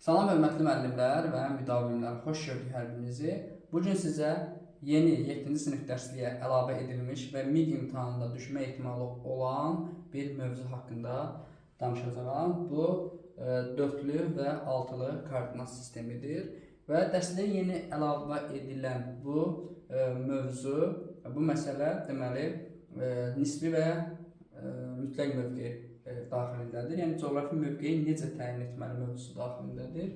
Salam hörmətli müəllimlər və müdavimlər, xoş gördük hər birinizi. Bugün sizə yeni 7-ci sinif dərsliyə əlavə edilmiş və MIG imtahanında düşmə ehtimalı olan bir mövzu haqqında danışacağam. Bu dörtlü və altılı koordinat sistemidir və dərsliyə yeni əlavə edilən bu mövzu, bu məsələ deməli nisbi və mütləq mövqe daxilindədir. Yəni coğrafi mövqeyi necə təyin etməli mövzusu daxilindədir.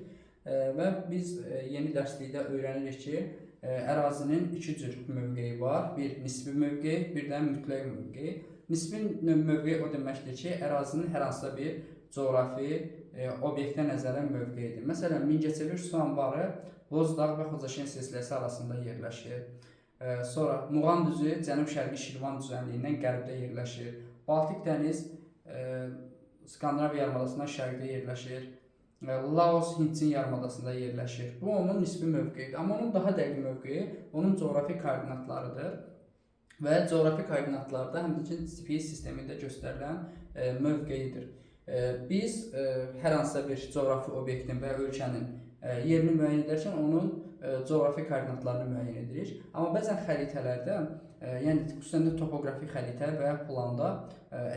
Və biz yeni dərslikdə öyrənirik ki, ərazinin iki cür mövqeyi var. Bir nisbi mövqe, bir də mütləq mövqe. Nisbi mövqe o deməkdir ki, ərazinin hər hansısa bir coğrafi obyektə nəzərən mövqeyidir. Məsələn, Mingəçevir su anbarı Bozdağ və Xocaşen silsiləsi arasında yerləşir. Sonra Muğan düzü cənub-şərqi Şirvan düzənliyindən qərbdə yerləşir. Baltik dəniz Skandinav yarımadasından şərqdə yerləşir. Laos Hindçin yarımadasında yerləşir. Bu onun nisbi mövqeyidir. Amma onun daha dəqiq mövqeyi onun coğrafi koordinatlarıdır. Və coğrafi koordinatlarda həmçinin GPS sistemində göstərilən mövqeyidir. Biz hər hansısa bir coğrafi obyektin və ölkənin yerini müəyyən edərkən onun coğrafi koordinatlarını müəyyən edirik. Amma bəzən xəritələrdə, yəni xüsusən də topoqrafi xəritə və planda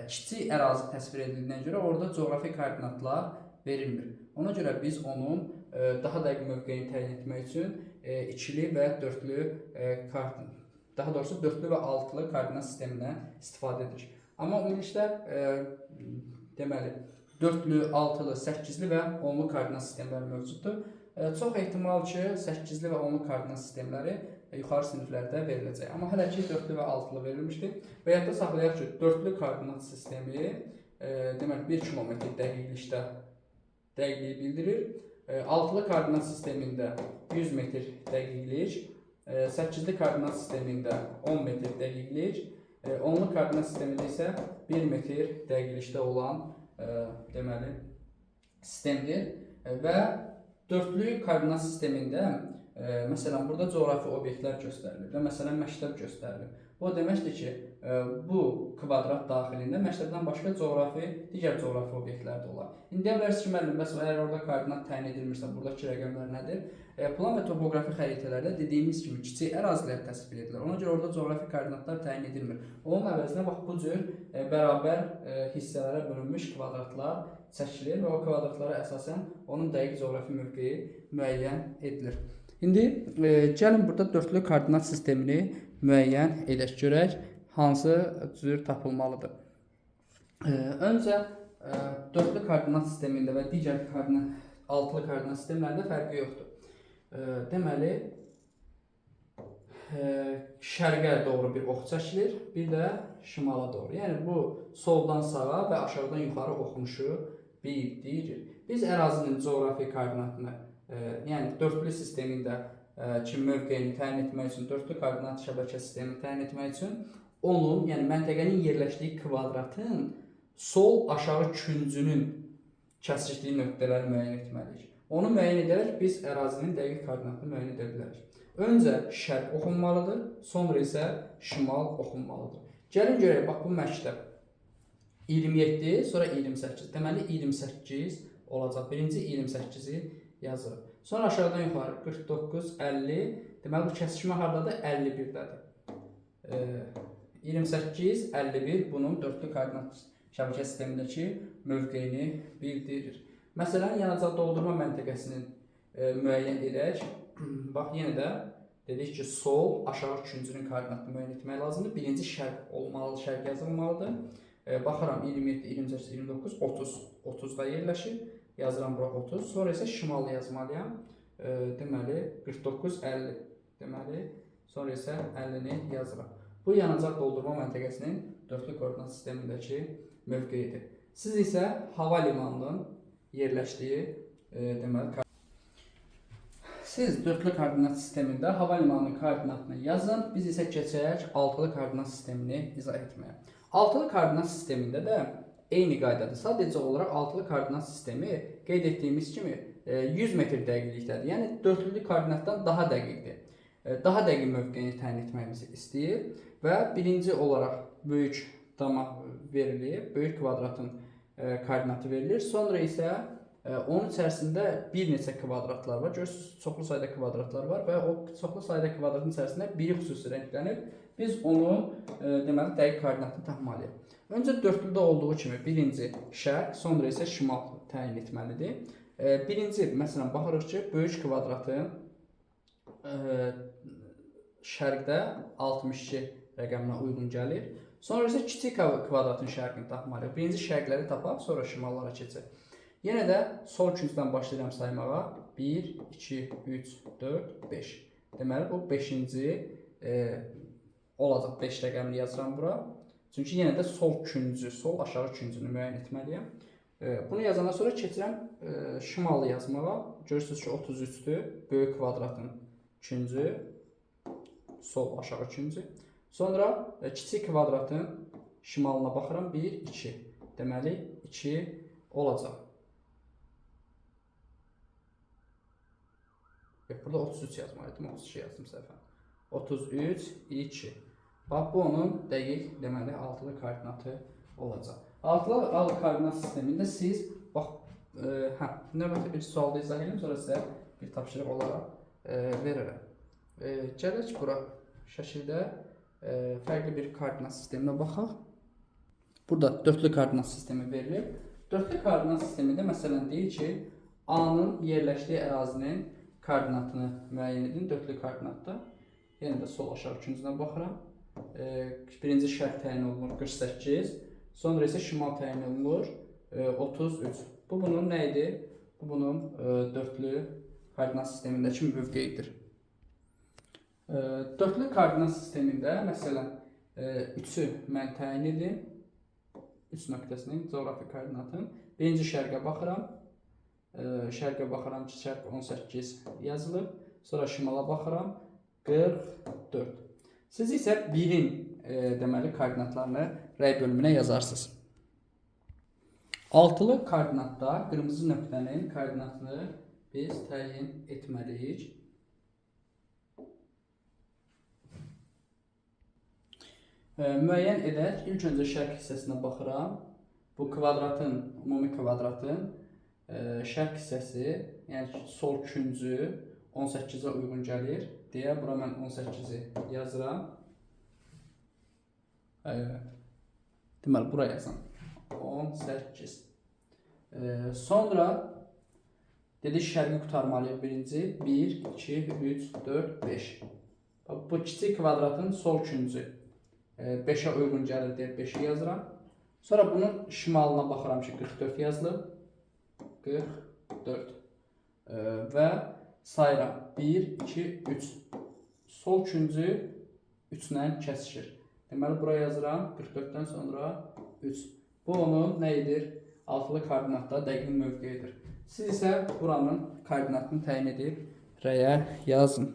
kiçik ərazi təsvir edildiyinə görə orada coğrafi koordinatlar verilmir. Ona görə biz onun daha dəqiq mövqeyini təyin etmək üçün ikili və dörtlü daha doğrusu dörtlü və altılı koordinat sistemindən istifadə edirik. Amma ümumilikdə deməli dörtlü, altılı, səkkizli və onlu koordinat sistemləri mövcuddur. Çox ehtimal ki, 8-li və 10-lu koordinat sistemləri yuxarı siniflərdə veriləcək. Amma hələ ki, 4-lü və 6-lı verilmişdir. Və yadda saxlayaq ki, 4-lü koordinat sistemi deməli 1 kilometr dəqiqlikdə dəqiqliyi bildirir. 6-lı koordinat sistemində 100 metr dəqiqlik, 8-li koordinat sistemində 10 metr dəqiqlik, 10-lu koordinat sistemində isə 1 metr dəqiqlikdə olan deməli sistemdir. Və dörtlü koordinat sistemində məsələn burada coğrafi obyektlər göstərilir və məsələn məktəb göstərilir. Bu deməkdir ki, bu kvadrat daxilində məktəbdən başqa digər coğrafi obyektlər də olar. İndi deyə bilərsiniz ki, müəllim, bəs əgər orada koordinat təyin edilmirsə, buradakı rəqəmlər nədir? Plan və topoqrafi xəritələrdə dediyimiz kimi kiçik ərazilər təsvir edilir. Ona görə orada coğrafi koordinatlar təyin edilmir. Onun əvəzinə bax bu cür bərabər hissələrə bölünmüş kvadratlar çəkilir və o kvadratlara əsasən onun dəqiq coğrafi mövqeyi müəyyən edilir. İndi gəlin burada dörtlü koordinat sistemini müəyyən edək, görək hansı cür tapılmalıdır. Öncə dörtlü koordinat sistemində və digər altılı koordinat sistemlərində fərqi yoxdur. Deməli, şərqə doğru bir ox çəkilir, bir də şimala doğru. Yəni bu soldan sağa və aşağıdan yuxarı oxunuşu bildirir. Biz ərazinin coğrafi koordinatını, yəni dörtlü sistemində mövqeyini təyin etmək üçün, dörtlü koordinat şəbəkə sistemini təyin etmək üçün onun, yəni məntəqənin yerləşdiyi kvadratın sol aşağı küncünün kəsişdiyi nöqtələri müəyyən etməliyik. Onu müəyyən edərək biz ərazinin dəqiq koordinatını müəyyən edə bilərik. Öncə şərq oxunmalıdır, sonra isə şimal oxunmalıdır. Gəlin görək, bax bu məktəb 27, sonra 28. Deməli 28 olacaq. Birinci 28-i yazırıq. Sonra aşağıdan yuxarı 49, 50. Deməli bu kəsişmə hardadır? 51-dədir. 28, 51 bunun dörtlü koordinat şəbəkə sistemindəki mövqeyini bildirir. Məsələn, yanacaq doldurma məntəqəsinin müəyyən edək. Bax, yenə də dedik ki, sol aşağı küncünün koordinatını müəyyən etmək lazımdır. Birinci şərq olmalıdır, şərq yazılmalıdır. Baxıram 27, 28, 29, 30. 30-da yerləşir. Yazıram bura 30. Sonra isə şimal yazmalıyam. Deməli 49, 50. Deməli, sonra isə 50-ni yazıram. Bu yanacaq doldurma məntəqəsinin dörtlü koordinat sistemindəki mövqeyidir. Siz isə hava limanının yerləşdiyi deməli siz dörtlü koordinat sistemində hava limanının koordinatını yazın. Biz isə keçək altılı koordinat sistemini izah etməyə. Altılı koordinat sistemində də eyni qaydadır. Sadəcə olaraq altılı koordinat sistemi qeyd etdiyimiz kimi 100 metr dəqiqlikdədir. Yəni dörtlü koordinatdan daha dəqiqdir. Daha dəqiq mövqeyini təyin etməyimizi istəyir və birinci olaraq böyük dama verilir, böyük kvadratın koordinatı verilir. Sonra isə Onun içərisində bir neçə kvadratlar var. Görürsünüz, çoxlu sayda kvadratlar var və o çoxlu sayda kvadratın içərisində biri xüsusi rənglənib. Biz onu deməli dəqiq koordinatını tapmalıyıq. Öncə dörtlüdə olduğu kimi birinci şərq, sonra isə şimal təyin etməlidir. Birinci, məsələn, baxırıq ki, böyük kvadratın şərqdə 62 rəqəminə uyğun gəlir. Sonra isə kiçik kvadratın şərqini tapmalıyıq. Birinci şərqləri tapaq, sonra şimallara keçək. Yenə də sol küncdən başlayıram saymağa. 1, 2, 3, 4, 5. Deməli, bu 5-ci olacaq. 5 rəqəmini yazıram bura. Çünki yenə də sol küncü, sol aşağı küncünü müəyyən etməliyəm. Bunu yazandan sonra keçirəm şimalı yazmağa. Görürsünüz ki, 33-dür. Böyük kvadratın küncü, sol aşağı küncü. Sonra kiçik kvadratın şimalına baxıram. 1, 2. Deməli, 2 olacaq. Burada 33 yazmalıydım, 32 yazdım səhvən. 33, 2. Bax, bu onun dəqiq, deməli, altılı koordinatı olacaq. Altılı koordinat sistemində siz, bax, növbəti bir sualda izah edim, sonra sizə bir tapşırıq olaraq verirəm. Gələk bura şəkildə fərqli bir koordinat sisteminə baxaq. Burada dörtlü koordinat sistemi verilib. Dörtlü koordinat sistemində məsələn deyir ki, A-nın yerləşdiyi ərazinin koordinatını müəyyən edin, dörtlü koordinatda. Yenə də sol aşağı küncünə baxıram. Birinci şərq təyin olunur 48, sonra isə şimal təyin olunur 33. Bu bunun nə idi? Bu bunun dörtlü koordinat sistemindəki mövqeyidir. Dörtlü koordinat sistemində məsələn 3-ü mən təyin edim. 3 nöqtəsinin coğrafi koordinatın. Birinci şərqə baxıram. Şərqə baxıram ki, şərq 18 yazılıb. Sonra şimala baxıram 44. Siz isə 1-in deməli koordinatlarını rəy bölümünə yazarsınız. Altılı koordinatda qırmızı nöqtənin koordinatını biz təyin etməliyik. Müəyyən edək. İlk öncə şərq hissəsinə baxıram. Bu kvadratın, ümumi kvadratın şərq hissəsi, yəni sol küncü 18-ə uyğun gəlir deyə bura mən 18-i yazıram. Deməli, bura yazam. 18. Sonra dedik şərqi qutarmalıyıq birinci. 1, 2, 3, 4, 5. Bu kiçik kvadratın sol küncü 5'ə uyğun gəlir deyə 5'i yazıram. Sonra bunun şimalına baxıram ki, 44 yazılıb. 44 və sayıram 1, 2, 3. Sol küncü 3 ilə kəsişir. Deməli, buraya yazıram 44-dən sonra 3. Bu onun nə edir? Altılı koordinatda dəqiq mövqeyidir. Siz isə buranın koordinatını təyin edib rəyə yazın.